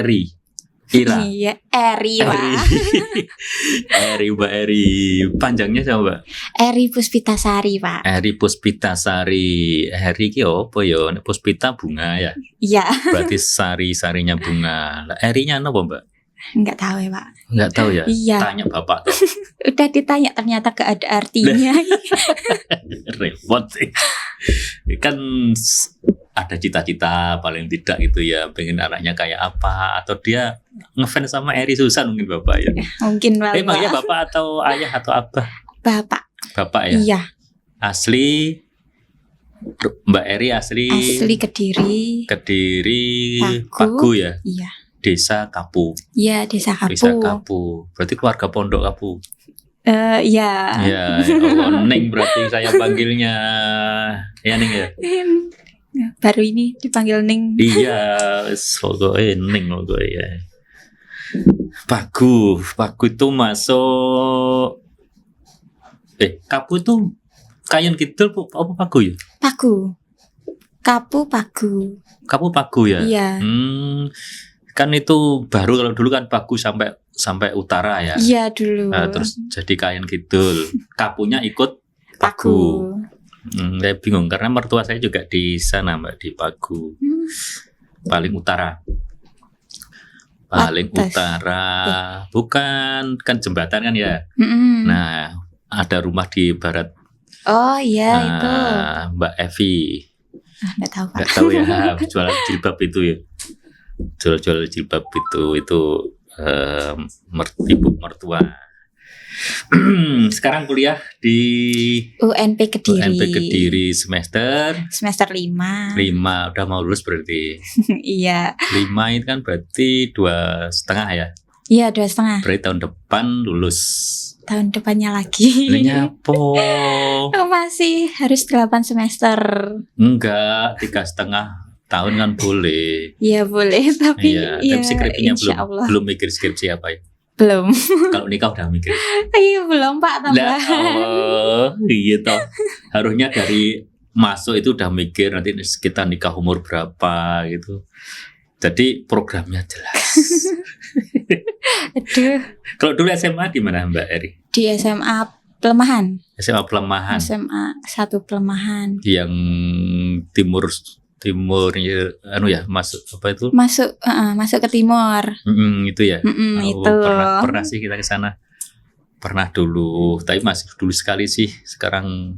Eri. Ira. Iya, Eri, Pak. Eri, Mbak Eri. Panjangnya siapa, Mbak? Eri Puspitasari, Pak. Eri Puspitasari. Eri ki opo ya? Puspita bunga ya. Iya, Berarti sari-sarinya bunga. Lah Erinya apa, Mbak? enggak tahu ya, Pak. Enggak tahu ya. Iya. Tanya Bapak tuh. Udah ditanya ternyata gak ada artinya. Repot sih. Kan ada cita-cita paling tidak gitu ya, pengen anaknya kayak apa, atau dia ngefans sama Eri Susan mungkin Bapak ya. Mungkin Pak. Emangnya Bapak atau ayah atau abah? Bapak. Bapak ya. Iya, Asli Mbak Eri asli asli Kediri. Pagu ya. Iya. Desa Kapu. Iya, Desa Kapu. Desa Kapu. Berarti keluarga Pondok Kapu. Iya. Ya, Allah, Neng berarti saya panggilnya. Ya Neng ya. Baru ini dipanggil Ning. Iya, pokoknya Neng pokoknya ya. Pagu itu masuk. Kapu itu Kayan Kidul apa Pagu ya? Pagu. Kapu Pagu. Kapu Pagu ya. Iya. Kan itu baru, kalau dulu kan Pagu sampai utara ya. Iya dulu. Nah, terus jadi Kayan Kidul. Kapunya ikut Pagu. Saya bingung karena mertua saya juga di sana Mbak, di Pagu. Paling utara. Bukan kan jembatan kan ya. Nah, ada rumah di barat. Oh iya itu. Mbak Evi. Nggak tahu Pak. Nggak tahu ya, jualan jilbab itu ya. Jual jilbab itu ibu mertua. Sekarang kuliah di UNP Kediri semester 5. Udah mau lulus berarti. Iya. 5 itu kan berarti 2,5 ya. Iya 2,5. Berarti tahun depan lulus. Tahun depannya lagi. Nyapo. Masih harus 8 semester. Enggak, 3,5 tahun kan boleh. Iya boleh, tapi tapi skripsinya Allah. belum mikir skripsi apa ya? Belum. Kalau nikah udah mikir. Iya belum Pak, tambahan. Iya toh. Harusnya dari masuk itu udah mikir nanti kita nikah umur berapa gitu. Jadi programnya jelas. Aduh. Kalau dulu SMA di mana Mbak Eri? Di SMA Pelemahan. SMA Pelemahan. SMA 1 Pelemahan. Yang timurnya masuk apa itu? Masuk ke timur. Itu ya. Itu. Pernah sih kita ke sana. Pernah dulu, tapi masih dulu sekali sih. Sekarang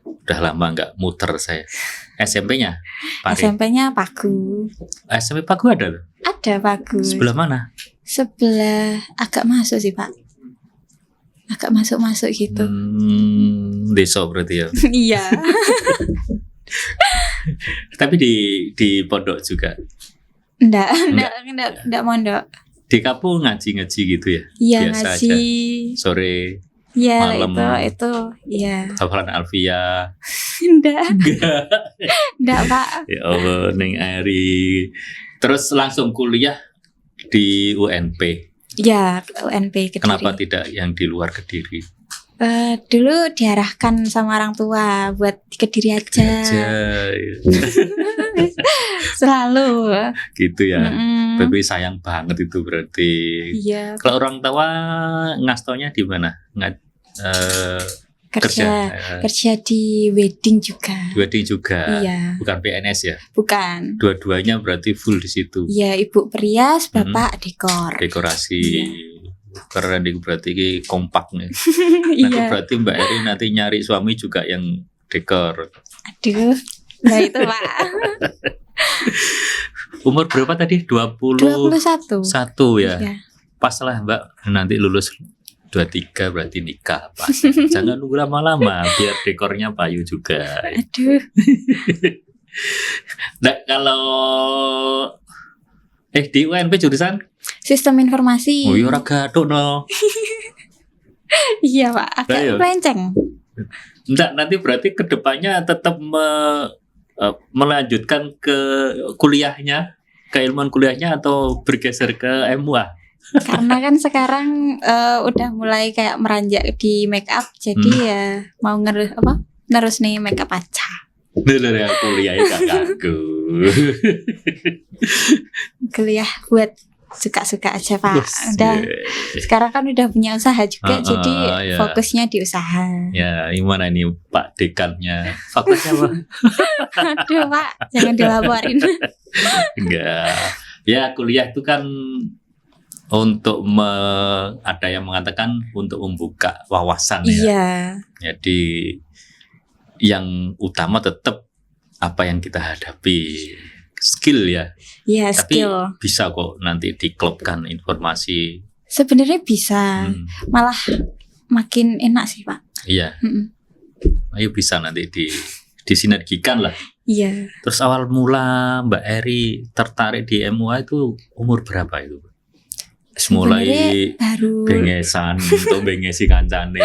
udah lama nggak muter saya. SMP-nya? SMP-nya Pagu. SMP Pagu ada loh? Ada Pagu. Sebelah mana? Sebelah agak masuk sih Pak. Agak masuk gitu. Desa berarti ya. Iya. Tapi di pondok juga. Enggak mondok. Di Kapu ngaji gitu ya? Iya, biasa ngaji. Aja. Sore. Iya, malam. itu. Iya. Hafalan Alfia. Enggak, Pak. Ya Allah, Neng Eri. Terus langsung kuliah di UNP. Ya, UNP Kediri. Kenapa tidak yang di luar Kediri? Dulu diarahkan sama orang tua buat di Kediri aja. Selalu. Gitu ya. Tapi sayang banget itu berarti. Iya. Kalau orang tua ngastonya di mana? Kerja di wedding juga. Wedding juga. Iya. Bukan PNS ya? Bukan. Dua-duanya berarti full di situ. Iya, ibu perias, bapak dekor. Dekorasi. Iya. Keren berarti kompak nih. Iya. Berarti Mbak Eri nanti nyari suami juga yang dekor. Aduh. Nah itu Pak. Umur berapa tadi? 21 ya. Iya. Pas lah Mbak, nanti lulus 23 berarti nikah. Jangan nunggu lama-lama biar dekornya payu juga. Aduh. Nah, kalau di UNP jurusan Sistem Informasi. Oh iya, ora gathuk no. Iya Pak, agak melenceng. Enggak, nanti berarti kedepannya tetap melanjutkan ke kuliahnya, keilmuan kuliahnya, atau bergeser ke MUA? Karena kan sekarang udah mulai kayak meranjak di make up, jadi ya mau nerus nih make up aja. Dulu ya kuliah gak kaku. Kuliah buat suka-suka aja Pak. Wes, Udah ya. sekarang kan udah punya usaha juga, jadi ya. fokusnya di usaha. Ya, gimana ini Pak Dekannya? Fakultasnya apa? Aduh Pak, jangan dilaporin. Enggak. Ya, kuliah itu kan untuk ada yang mengatakan untuk membuka wawasan ya. Iya, Jadi yang utama tetap apa yang kita hadapi, skill ya. iya Tapi skill. bisa kok nanti diklopkan informasi. Sebenarnya bisa, malah makin enak sih Pak. Iya, Mm-mm. ayo bisa nanti disinergikan lah. Iya. Terus awal mula Mbak Eri tertarik di MUA itu umur berapa itu? Mulai Sebenarnya bengesan atau bengesi kancane.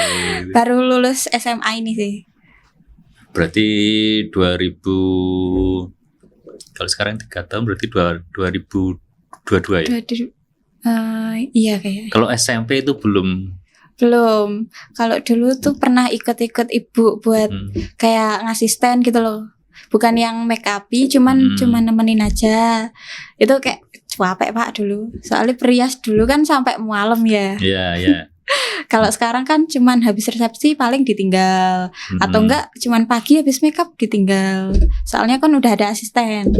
baru lulus SMA ini sih. Berarti 2000, kalau sekarang 3 tahun berarti 2022 ya. Iya kayak. Kalau SMP itu belum. Belum. Kalau dulu tuh pernah ikut-ikut ibu buat kayak ngasih stand gitu loh. Bukan yang make up-i, cuman nemenin aja. Itu kayak capek Pak dulu. Soalnya perias dulu kan sampai malam ya. Iya, iya. Kalau sekarang kan cuman habis resepsi paling ditinggal, atau enggak cuman pagi habis make up ditinggal. Soalnya kan udah ada asisten.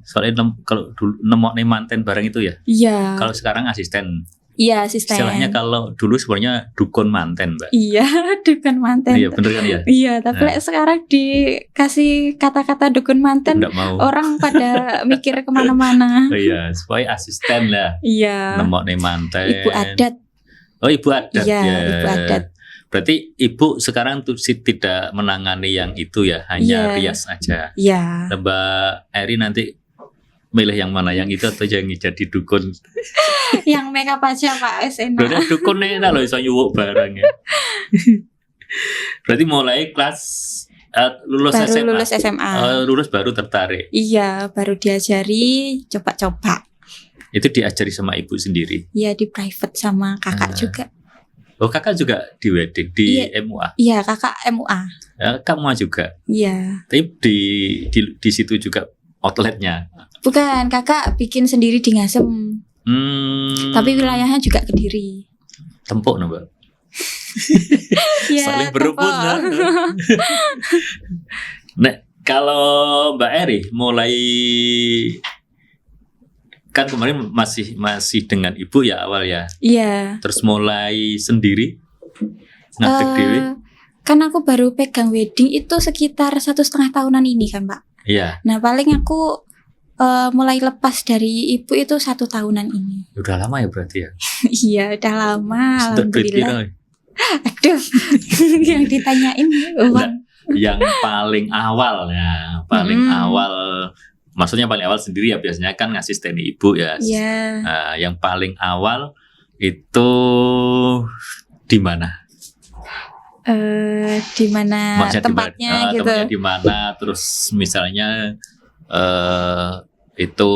Soalnya kalau dulu nemokne manten bareng itu ya. Iya. Kalau sekarang asisten. Iya, asisten. Istilahnya kalau dulu sebenarnya dukun manten, Mbak. Iya, dukun manten. Iya, bener kan ya? Iya, tapi sekarang dikasih kata-kata dukun manten, Nggak mau. orang pada mikir kemana-mana. Iya, supaya asisten lah. Iya. Nemokne manten. Ibu adat. Oh, ibu adat. Iya, ya. ibu adat. Berarti ibu sekarang tuh tidak menangani yang itu ya, hanya Iya. rias aja. Iya. Mbak Eri nanti milih yang mana, yang itu atau yang jadi dukun? Yang make up aja Pak, enak. Berarti dukun enak loh, iso nyuwuk barang ya. Berarti mulai kelas lulus Baru SMA. lulus SMA. Lulus baru tertarik. Iya, baru diajari coba-coba. Itu diajari sama ibu sendiri. Iya, di private sama kakak juga. Oh, kakak juga di wedding di Iya. MUA. Iya, kakak MUA. Kamu juga. Iya. Tapi di situ juga outletnya. Bukan, kakak bikin sendiri di Ngasem. Tapi wilayahnya juga Kediri. Tempuk no, Mbak. Iya, Saling berebut. Tepok. Nah, kalau Mbak Eri mulai, kan kemarin masih dengan ibu ya awal ya. Iya. Terus mulai sendiri ngadeg dewe. Kan aku baru pegang wedding itu sekitar 1,5 tahunan ini kan Pak. Iya. Nah paling aku mulai lepas dari ibu itu 1 tahunan ini. Udah lama ya berarti ya. Iya udah lama. Sedot duit Alhamdulillah. piro? Aduh, yang ditanyain uang. Yang paling awal ya, paling awal, maksudnya paling awal sendiri ya, biasanya kan ngasisteni ibu ya. Iya. Nah, yang paling awal itu di mana? Di mana Maksudnya tempatnya gitu. Tempatnya di mana? Terus misalnya itu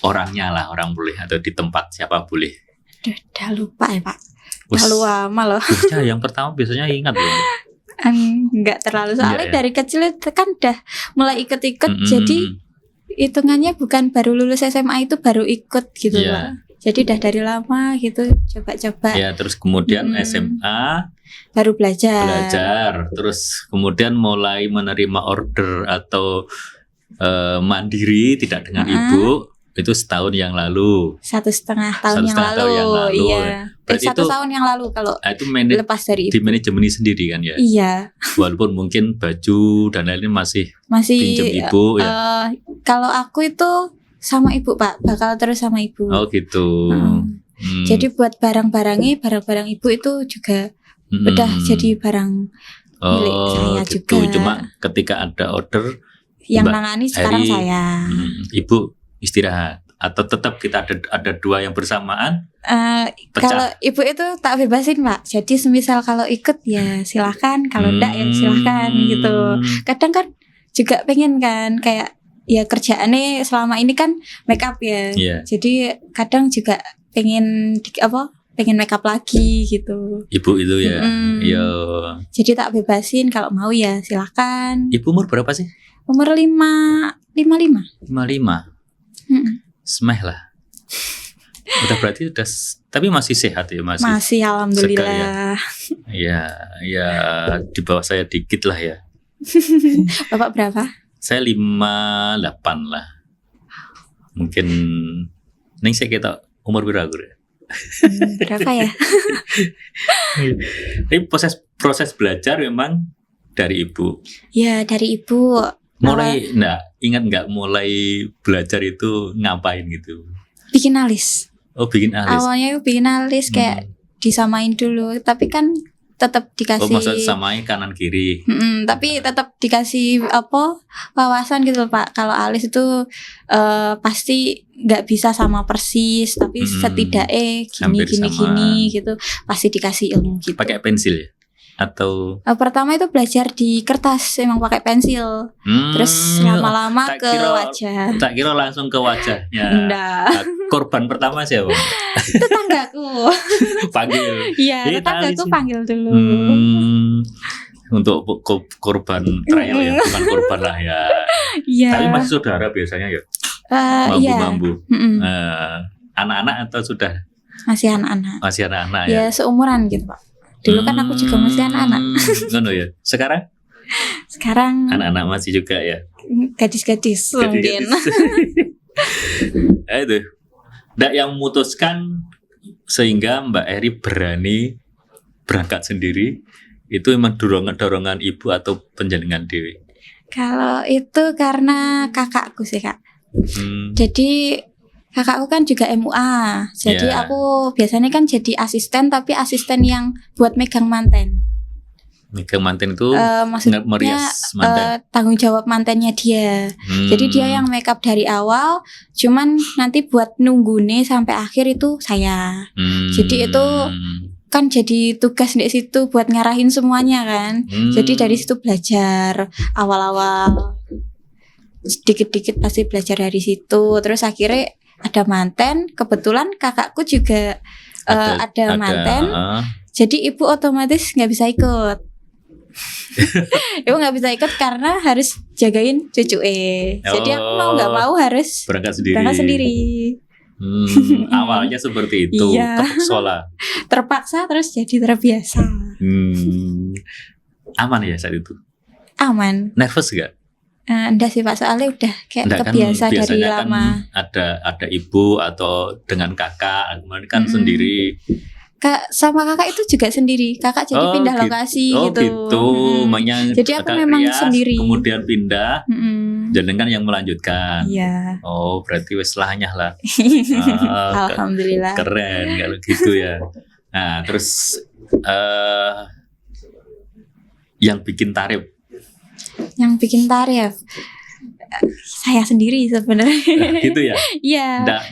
orangnya lah, orang boleh, atau di tempat siapa boleh. Duh, udah lupa ya Pak. Terlalu lama loh. Bocah yang pertama biasanya ingat loh. Enggak terlalu, soalnya Iya, dari kecil itu kan udah mulai ikut-ikut. Jadi hitungannya bukan baru lulus SMA itu baru ikut gitu Iya. Pak. Jadi udah dari lama gitu coba-coba. Ya, terus kemudian SMA Baru belajar. terus kemudian mulai menerima order atau mandiri tidak dengan ibu itu setahun yang lalu. 1,5 tahun yang lalu. Iya. Berarti 1 itu tahun yang lalu kalau itu lepas dari di ibu. manajemen sendiri kan ya. Iya. Walaupun mungkin baju dan lain-lain masih pinjam ibu ya. Kalau aku itu sama ibu Pak, bakal terus sama ibu. Oh gitu. Jadi buat barang-barang ibu itu juga udah jadi barang milik saya gitu. juga. Cuma ketika ada order yang Mbak nangani sekarang Eri, saya. Ibu istirahat atau tetap kita ada dua yang bersamaan? Pecah. Kalau ibu itu tak bebasin Pak. Jadi semisal kalau ikut ya silahkan, kalau enggak ya silahkan gitu. Kadang kan juga pengen kan kayak ya kerjaannya selama ini kan make up ya. Yeah. Jadi kadang juga pengen pengen makeup lagi gitu. Ibu itu ya. Yo. Jadi tak bebasin kalau mau ya silakan. Ibu umur berapa sih? Umur 55. 55. Semeh lah. Udah berarti tapi masih sehat ya, Masih alhamdulillah. Segar ya. Ya di bawah saya dikit lah ya. Bapak berapa? Saya 58 lah. Mungkin ning saya kita umur berapa ya? Berapa ya? Tapi proses belajar memang dari ibu. Ya dari ibu. Mulai ingat nggak mulai belajar itu ngapain gitu? Bikin alis. Oh, bikin alis. Awalnya bikin alis kayak disamain dulu, tapi kan tetap dikasih. Oh, maksud samain kanan kiri. Tapi tetap dikasih wawasan gitu Pak. Kalau alis itu pasti nggak bisa sama persis, tapi setidaknya gini gitu. Pasti dikasih ilmu gitu. Pakai pensil ya? Atau pertama itu belajar di kertas, emang pakai pensil. Terus lama-lama ke wajah. Tak kira langsung ke wajahnya. Enggak. Korban pertama siapa? Tetanggaku. Panggil. Iya, tetanggaku panggil dulu. Untuk korban trial ya, bukan korban lah ya. Iya. Tapi masih saudara biasanya ya. Mambu-mambu. Anak-anak atau sudah? Masih anak-anak. Masih anak-anak ya. Ya seumuran gitu Pak. Dulu kan aku juga masih anak-anak. Ngono ya. Sekarang anak-anak masih juga ya. Gadis-gadis mungkin. Itu. Nggak yang memutuskan sehingga Mbak Eri berani berangkat sendiri itu memang dorongan ibu atau penjenengan dewi? Kalau itu karena kakakku sih Kak. Jadi kakakku kan juga MUA. Jadi aku biasanya kan jadi asisten, tapi asisten yang buat megang manten. Megang manten itu maksudnya merias manten. Tanggung jawab mantennya dia. Jadi dia yang make up dari awal, cuman nanti buat nunggu nih sampai akhir itu saya. Jadi itu kan jadi tugas di situ buat ngarahin semuanya kan. Jadi dari situ belajar awal-awal. Sedikit-dikit pasti belajar dari situ. Terus akhirnya ada manten, kebetulan kakakku juga ada manten, jadi ibu otomatis nggak bisa ikut. Ibu nggak bisa ikut karena harus jagain cucuke. Jadi aku mau nggak mau harus berangkat sendiri. Awalnya seperti itu, iya. Terpaksa terus jadi terbiasa. Aman ya saat itu? Aman. Nervous gak? Enggak sih Pak, soalnya udah kayak kebiasa kan dari lama. Ada ibu atau dengan kakak, kan sendiri. Sama kakak itu juga sendiri. Kakak jadi pindah lokasi gitu. Jadi aku memang sendiri. Kemudian pindah, jenengan yang melanjutkan. Iya. Oh, berarti wis lahnya lah. Alhamdulillah. Keren kalau gitu ya. Nah, terus yang bikin tarif. Yang bikin tarif saya sendiri sebenarnya. Gitu ya? Iya.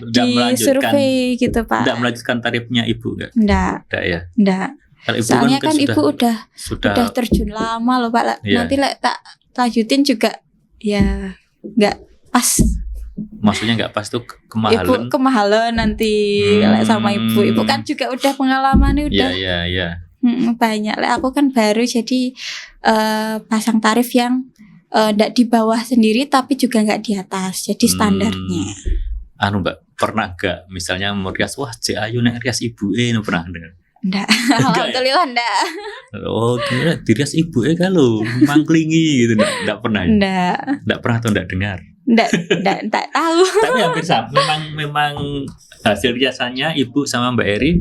Di survei gitu Pak. Tidak melanjutkan tarifnya ibu nggak? Enggak. Enggak ya? Enggak. Soalnya kan ibu udah terjun lama loh Pak. Iya. Nanti tak lanjutin juga ya nggak pas. Maksudnya nggak pas tuh kemahalan? Ibu kemahalan nanti sama ibu. Ibu kan juga udah pengalamannya udah. Iya. Banyak. Aku kan baru jadi pasang tarif yang nggak di bawah sendiri tapi juga nggak di atas, jadi standarnya. Mbak, pernah gak misalnya mau rias, wah Cik Ayu nek rias ibu pernah dengar? Enggak, alhamdulillah enggak. Oh, kira dirias ibu kalau mangklingi gitu, enggak pernah. Enggak pernah atau enggak dengar? Enggak tahu. Tapi hampir sama. Memang hasil riasannya ibu sama Mbak Eri.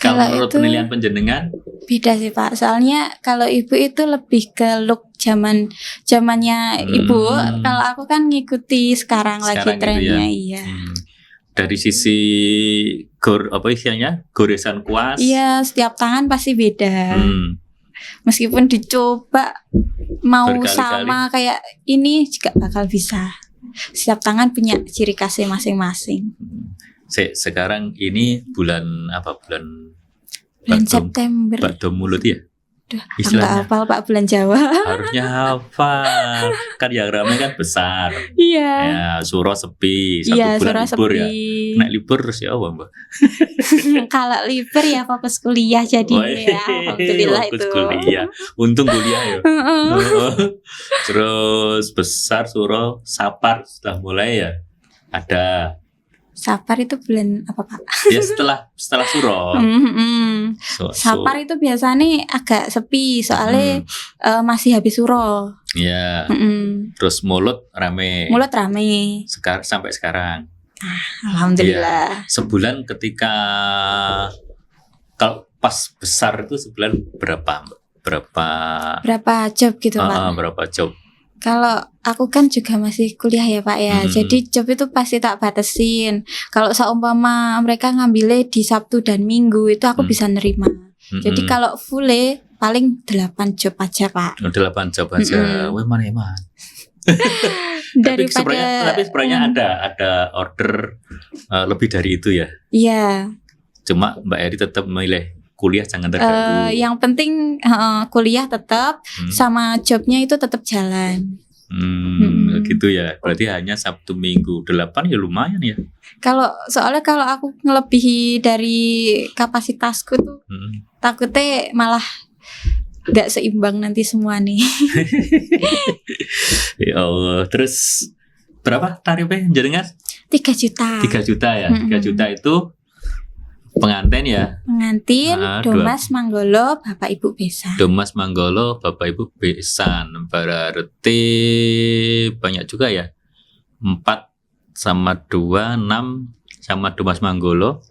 Kalau menurut penilaian penjenengan beda sih Pak. Soalnya kalau ibu itu lebih ke look zamannya ibu. Kalau aku kan ngikuti sekarang lagi trennya, gitu ya? Iya. Dari sisi goresan kuas. Iya, setiap tangan pasti beda. Meskipun dicoba mau sama kayak ini juga bakal bisa. Setiap tangan punya ciri khasnya masing-masing. Sekarang ini bulan apa? Bulan September. Bakdo mulut ya? Duh, Istilahnya. nggak hafal Pak bulan Jawa. Harusnya hafal. Kan yang ramai kan besar. Iya. Ya, suro sepi, 1 Iya, bulan suara libur ya. sepi. Nek libur terus ya apa, Mbak? Kalau libur ya fokus kuliah jadi ya. Alhamdulillah Fokus itu. kuliah. Untung kuliah ya. Heeh. Terus besar suro sapar sudah mulai ya. Ada. Sapar itu bulan apa Pak? Ya setelah suro. Sapar itu biasanya agak sepi soalnya masih habis suro. Ya. Mm-mm. Terus mulut rame. Mulut rame. Sampai sekarang. Alhamdulillah. Sebulan ketika kalau pas besar itu sebulan berapa? Berapa job gitu Pak? Berapa job? Kalau aku kan juga masih kuliah ya Pak ya. Jadi job itu pasti tak batasin. Kalau seumpama mereka ngambilnya di Sabtu dan Minggu itu aku bisa nerima. Jadi kalau full paling 8 job aja Pak. 8 job aja. Wah, mana. Daripada tapi sebenarnya ada order lebih dari itu ya. Iya. Cuma Mbak Eri tetap memilih kuliah jangan terganggu. Yang penting kuliah tetap sama jobnya itu tetap jalan. Gitu ya. Berarti hanya Sabtu Minggu 8 ya lumayan ya. Soalnya kalau aku ngelebihi dari kapasitasku tuh takutnya malah nggak seimbang nanti semua nih. Ya Allah. Terus berapa tarifnya jenengan? 3 juta. 3 juta ya. 3 juta itu pengantin ya. Pengantin, Domas Manggolo, Bapak Ibu besan. Domas Manggolo, Bapak Ibu besan. Berarti banyak juga ya. 4 sama 2, 6 sama Domas Manggolo.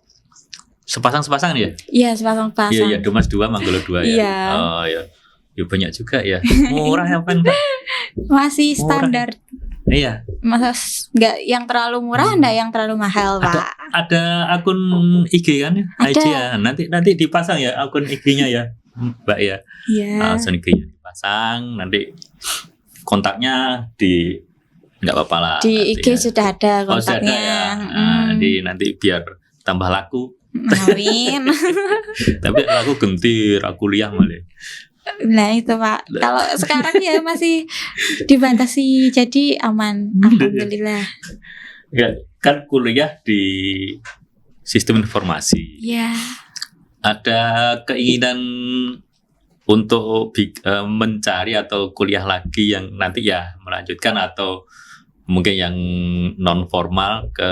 Sepasang ya? Iya, sepasang-pasang. Iya, Domas 2, Manggolo 2 ya. Iya. Oh ya. Ya banyak juga ya. Murah ya kan, Pak? Masih standar. Iya. Masa nggak yang terlalu murah, nggak yang terlalu mahal, Pak. Ada akun IG kan ya? Ada. IG ya. Nanti dipasang ya akun IG-nya ya, Mbak ya. Iya. Akun IG-nya dipasang, nanti kontaknya nggak apa-apa lah. Di IG ya. sudah ada kontaknya. Sudah ada ya. Nanti biar tambah laku. Amin. Tapi laku gentir, aku kuliah malah. Nah itu Pak. Kalau sekarang ya masih dibatasi, jadi aman. Alhamdulillah. Ya, kan kuliah di sistem informasi. Iya. Ada keinginan untuk mencari atau kuliah lagi yang nanti ya melanjutkan atau mungkin yang non formal ke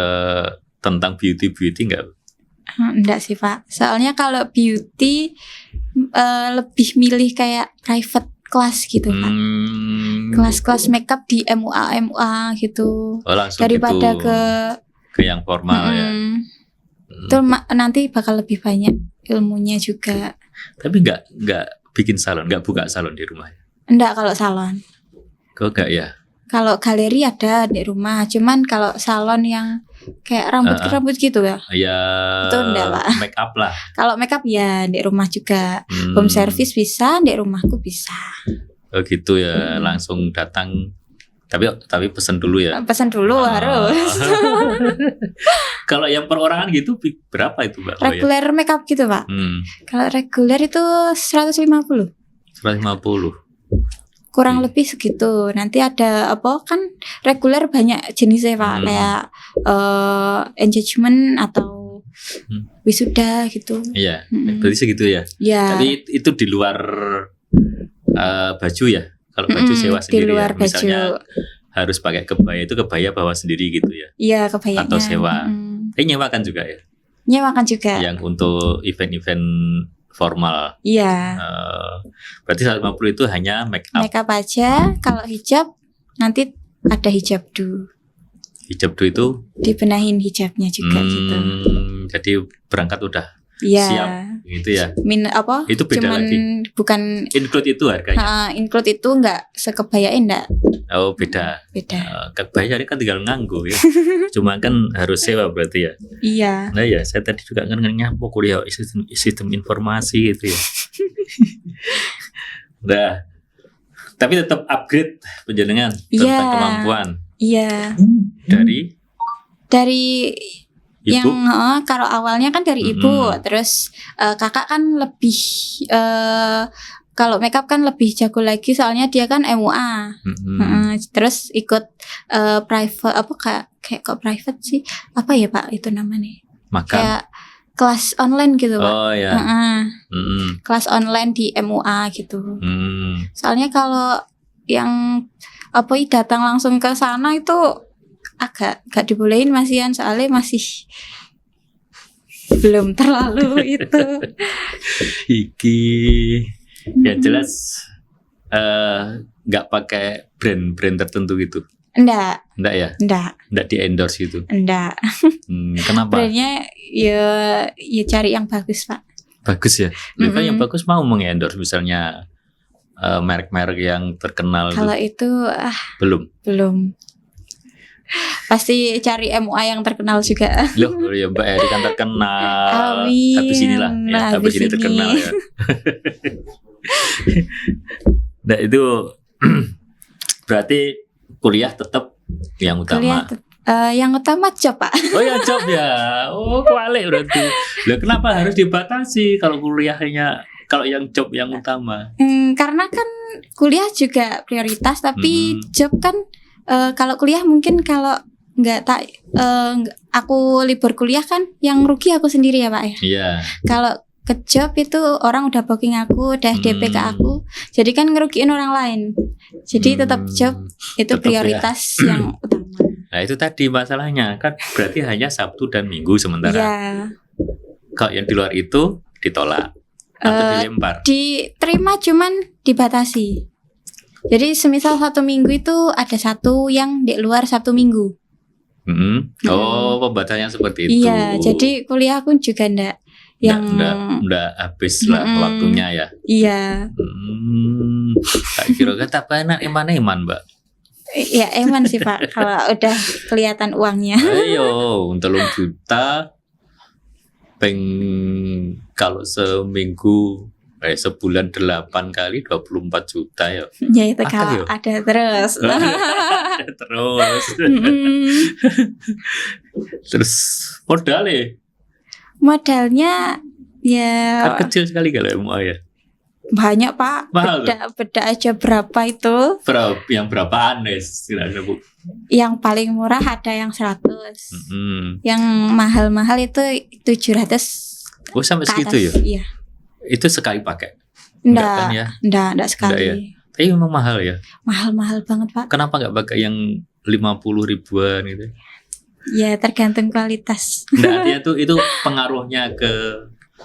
tentang beauty enggak? Enggak sih Pak. Soalnya kalau beauty lebih milih kayak private class gitu Pak. Kelas-kelas makeup di MUA gitu. Oh, langsung daripada gitu, ke yang formal ya. Itu nanti bakal lebih banyak ilmunya juga. Tapi enggak bikin salon, enggak buka salon di rumah. Enggak kalau salon. Kok enggak ya? Kalau galeri ada di rumah, cuman kalau salon yang kayak rambut gitu ya. Ya. Itu enggak Pak. Make up lah. Kalau make up ya di rumah juga. Home service bisa, di rumahku bisa. Oh gitu ya, langsung datang. Tapi pesan dulu ya. Pesan dulu harus. Kalau yang perorangan gitu berapa itu Mbak? Reguler make up gitu Pak. Kalau reguler itu 150. 150. Kurang lebih segitu. Nanti ada apa kan reguler banyak jenisnya Pak, kayak engagement atau wisuda gitu. Iya, berarti segitu ya. Ya. Tapi itu di luar baju ya. Kalau baju sewa sendiri di luar ya. Misalnya baju. harus pakai kebaya, itu kebaya bawa sendiri gitu ya. Iya, kebayanya. Atau sewa. Nyewakan juga ya. Nyewakan juga. Yang untuk event-event formal. Iya. Berarti 150 itu hanya make up. Make up aja. Kalau hijab nanti ada hijab do. Hijab do itu dibenahin hijabnya juga gitu. Jadi berangkat udah siap gitu ya. Itu beda cuman lagi. Bukan include itu harganya. Include itu enggak sekebayain enggak. Oh beda. Kebaya kan tinggal nganggu ya. Cuma kan harus sewa berarti ya. Iya. Nah ya saya tadi juga kan nyampo kuliah sistem informasi gitu ya. Nah, tapi tetap upgrade penjenengan tentang kemampuan. Iya. Dari ibu? Yang kalau awalnya kan dari ibu, terus kakak kan lebih kalau makeup kan lebih jago lagi soalnya dia kan MUA. Terus ikut private apa kayak kok private sih? Apa ya Pak itu namanya? Makan. Kayak kelas online gitu Pak. Oh ya. Kelas online di MUA gitu. Soalnya kalau yang apa datang langsung ke sana itu agak gak dibolehin masihan soalnya masih belum terlalu itu. Iki ya jelas nggak pakai brand tertentu gitu. Enggak ya? Enggak di endorse gitu. Enggak. Kenapa? Brandnya ya cari yang bagus Pak. Bagus ya. Kan yang bagus mau mengendorse misalnya merek-merek yang terkenal. Kalau itu belum. Pasti cari MUA yang terkenal juga. Loh ya Mbak Eri kan terkenal. Amin. Habis inilah ya, habis ini terkenal ya. Nah itu berarti kuliah tetap yang utama. Yang utama job Pak. Oh ya job ya. Oh kualik berarti. Loh kenapa harus dibatasi kalau kuliahnya kalau yang job yang utama? Karena kan kuliah juga prioritas tapi job kan kalau kuliah mungkin kalau aku libur kuliah kan yang rugi aku sendiri ya Pak ya. Iya. Kalau ke job itu orang udah booking aku, udah DP ke aku, jadi kan ngerugiin orang lain. Jadi tetap job itu tetap prioritas ya. Yang utama. Nah itu tadi masalahnya kan berarti hanya Sabtu dan Minggu sementara. Iya. Kalau yang di luar itu ditolak atau dilempar? Diterima cuman dibatasi. Jadi semisal 1 minggu itu ada satu yang di luar Sabtu Minggu. Oh pembatasannya seperti itu. Iya, jadi kuliah pun juga enggak habis lah waktunya ya. Iya. Kira kata apa enak eman Mbak? Ya eman sih Pak kalau udah kelihatan uangnya. Ayo 3 juta kalau seminggu sebulan 8 kali 24 juta ya. Ya itu kalau ada terus. Terus. Terus modalnya ya kan kecil sekali kalau MUA ya. Banyak Pak. Beda aja berapa itu? Yang berapaan kira-kira Bu? Yang paling murah ada yang 100. Yang mahal-mahal itu 700. Oh sampai segitu ya? Iya. Itu sekali pakai? Enggak kan ya? Enggak sekali. Ya? Tapi memang mahal ya? Mahal banget Pak. Kenapa enggak pakai yang 50 ribuan gitu? Ya tergantung kualitas. Nah, artinya itu pengaruhnya ke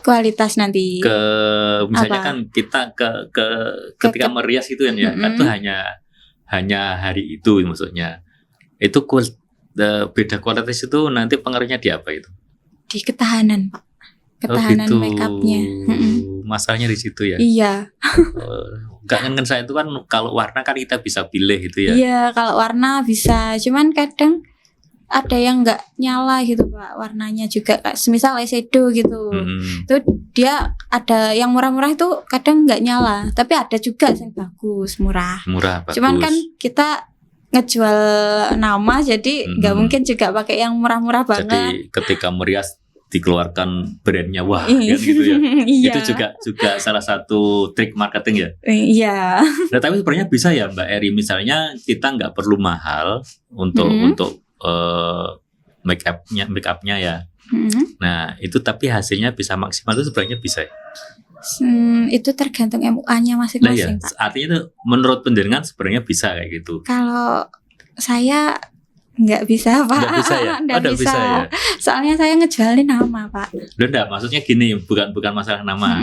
kualitas nanti. Ke misalnya kan kita ketika merias itu kan ya, itu hanya hari itu maksudnya. Itu beda kualitas itu nanti pengaruhnya di apa itu? Di ketahanan Pak. Ketahanan gitu. make upnya. Masalahnya di situ ya. Iya. Kan saya itu kan kalau warna kan kita bisa pilih gitu ya. Iya, kalau warna bisa. Cuman kadang ada yang nggak nyala gitu Pak, warnanya juga kayak semisal eyeshadow gitu. Itu dia ada yang murah-murah itu kadang nggak nyala, tapi ada juga yang bagus, murah. Bagus. Cuman kan kita ngejual nama jadi nggak mungkin juga pakai yang murah-murah banget. Jadi ketika merias dikeluarkan brandnya wah kan gitu ya. Iya. Itu juga salah satu trik marketing ya. Iya. Nah, tapi sebenarnya bisa ya Mbak Eri, misalnya kita nggak perlu mahal untuk make upnya ya. Nah itu tapi hasilnya bisa maksimal itu sebenarnya bisa ya? Itu tergantung MUA-nya masing-masing Pak. Artinya itu menurut penjaringan sebenarnya bisa kayak gitu. Kalau saya nggak bisa Pak. Nggak bisa ya? Nggak bisa ya? Soalnya saya ngejualin nama Pak. Enggak, maksudnya gini, bukan masalah nama.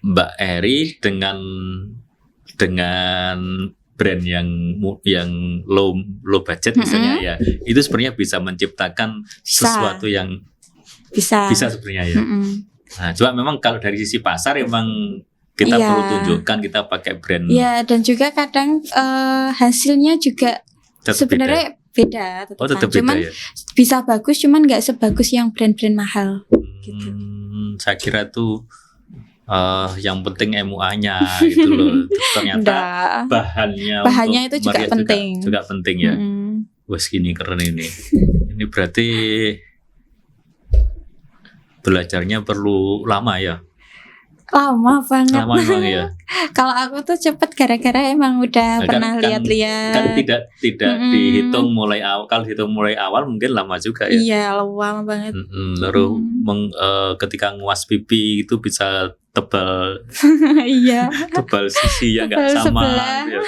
Mbak Eri dengan brand yang low budget misalnya ya, itu sebenarnya bisa menciptakan sesuatu yang bisa sebenarnya ya. Nah, cuma memang kalau dari sisi pasar emang kita perlu tunjukkan kita pakai brand. Iya, dan juga kadang hasilnya juga sebenarnya beda. Tetap cuman beda ya. Bisa bagus, cuman nggak sebagus yang brand-brand mahal. Gitu. Saya kira tuh yang penting MUA-nya gitu loh. Ternyata bahannya itu juga penting. Juga penting ya. Wah, gini keren ini. Ini berarti belajarnya perlu lama ya. Lama banget. Lama memang ya. Kalau aku tuh cepet gara-gara emang udah Nah, pernah kan lihat-lihat. tidak dihitung mulai awal. Kalau dihitung mulai awal mungkin lama juga ya. Iya, lama banget. Lalu ketika nguas pipi itu bisa tebal Iya. tebal sisi yang nggak Tebal sama. sebelah. Ya.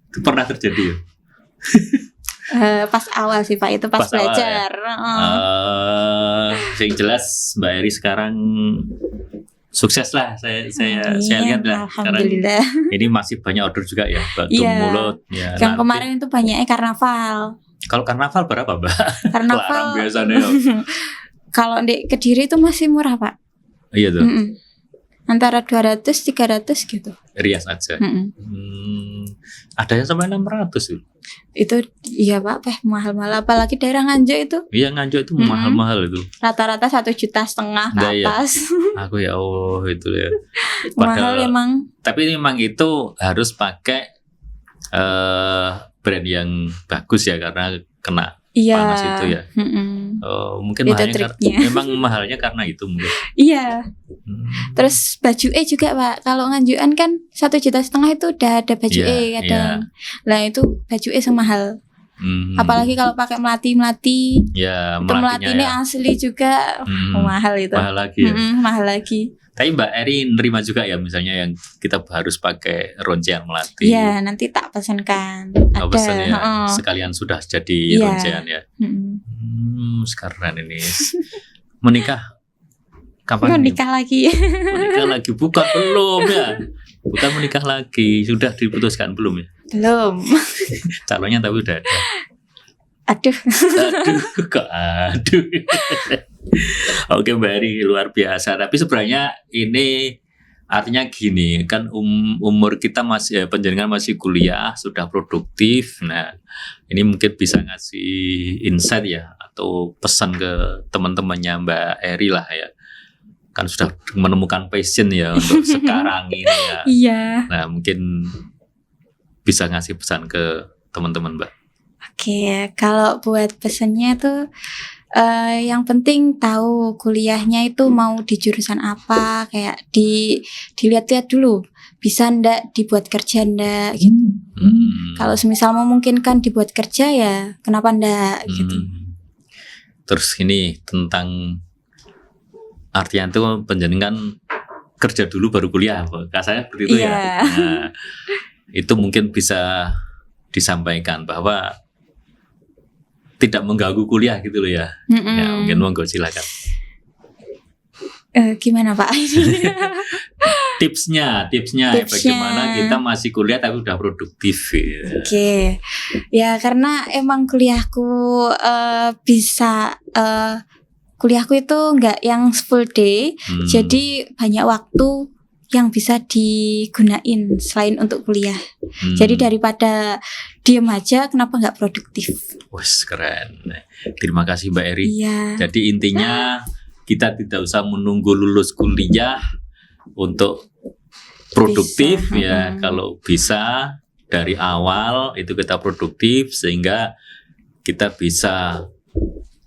Itu pernah terjadi ya. Pas awal sih Pak, itu pas Pas awal, belajar. Yang jelas Mbak Eri sekarang sukses lah. Saya lihat lah sekarang Alhamdulillah. ini masih banyak order juga ya, batu Iya. mulut ya. Yang nanti- kemarin itu banyaknya karnaval. Kalau karnaval berapa Mbak? Larang Karnaval. biasanya ya. Kalau di Kediri itu masih murah Pak. Iya tuh, Antara 200-300 gitu. rias aja. Ada yang sampai 600 tuh. Itu iya Pak, mahal-mahal. Apalagi daerah Nganjuk itu Iya, Nganjuk itu mahal-mahal itu. rata-rata 1,5 juta ke Nah, iya. atas. Aku ya Allah itu ya. Mahal emang. Tapi memang itu harus pakai brand yang bagus ya, karena kena Iya. panas itu ya. Mungkin Itu mahalnya triknya. memang mahalnya karena itu mungkin. Iya. Hmm. Terus baju juga Pak. Kalau Nganjukan kan 1,5 juta itu udah ada baju Iya, kadang. Lah itu baju semahal. Hmm. Apalagi kalau pakai melati. Ya, Itu melatinya melati ini ya. asli juga. Mahal itu. Mahal lagi ya. Mahal lagi. Tapi Mbak Eri nerima juga ya, misalnya yang kita harus pakai roncian melati. Iya, nanti tak pesankan. Oh, Ada. pesan ya. heeh. Sekalian sudah jadi Iya. roncian ya. Mm-mm. Sekarang ini menikah kapan? ini? Menikah lagi. Menikah lagi bukan belum ya? Bukan menikah lagi, sudah diputuskan belum ya? Belum. Calonnya tapi udah ada. Aduh. Aduh, kok aduh. Oke Mbak Eri, luar biasa. Tapi sebenarnya ini artinya gini, kan umur kita masih penjenengan masih kuliah, sudah produktif. Nah, ini mungkin bisa ngasih insight ya, atau pesan ke teman-temannya Mbak Eri lah ya. Kan sudah menemukan passion ya untuk sekarang ini ya. Iya. Nah, mungkin bisa ngasih pesan ke teman-teman Mbak. Oke, kalau buat pesannya tuh yang penting tahu kuliahnya itu mau di jurusan apa, kayak dilihat-lihat dulu bisa ndak dibuat kerja ndak gitu. Kalau semisal memungkinkan dibuat kerja ya kenapa ndak gitu. Terus ini tentang artian itu penjenengan kerja dulu baru kuliah, kasarnya seperti itu Iya. ya. Nah, itu mungkin bisa disampaikan bahwa tidak mengganggu kuliah gitu loh ya. Ya, mungkin monggo silakan. Gimana Pak? Tipsnya bagaimana kita masih kuliah tapi udah produktif ya. Oke, ya karena emang kuliahku kuliahku itu nggak yang full day, jadi banyak waktu yang bisa digunain selain untuk kuliah. Jadi daripada diem aja, kenapa nggak produktif? Wes keren. Terima kasih Mbak Eri. Iya. Jadi intinya kita tidak usah menunggu lulus kuliah untuk produktif Bisa, ya. Kalau bisa dari awal itu kita produktif sehingga kita bisa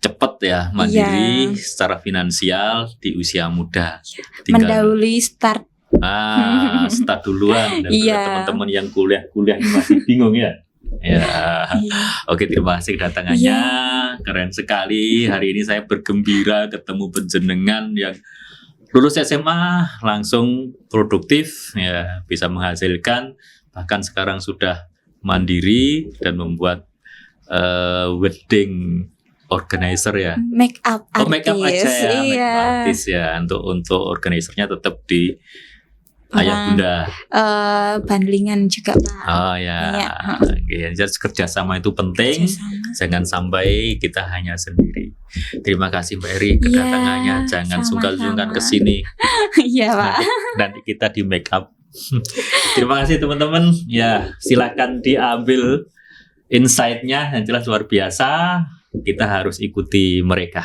cepat ya mandiri secara finansial di usia muda. Mendahului start. Start duluan. Dan Iya. teman-teman yang kuliah ini masih bingung ya. Ya, oke, terima kasih kedatangannya. Keren sekali. Hari ini saya bergembira ketemu penjenengan yang lulus SMA langsung produktif, ya bisa menghasilkan. Bahkan sekarang sudah mandiri dan membuat wedding organizer ya. Make up artist. Make up aja ya, make Iya. up artist ya. Untuk organisernya tetap di Ayah Bunda. Bandlingan juga Pak. Oh ya, Iya. jadi kerjasama itu penting. Kerjasama. Jangan sampai kita hanya sendiri. Terima kasih Mbak Eri kedatangannya. Jangan sungkan-sungkan ke sini. Iya Pak. Nanti kita di make up. Terima kasih teman-teman. Ya, silakan diambil insight-nya yang jelas luar biasa. Kita harus ikuti mereka.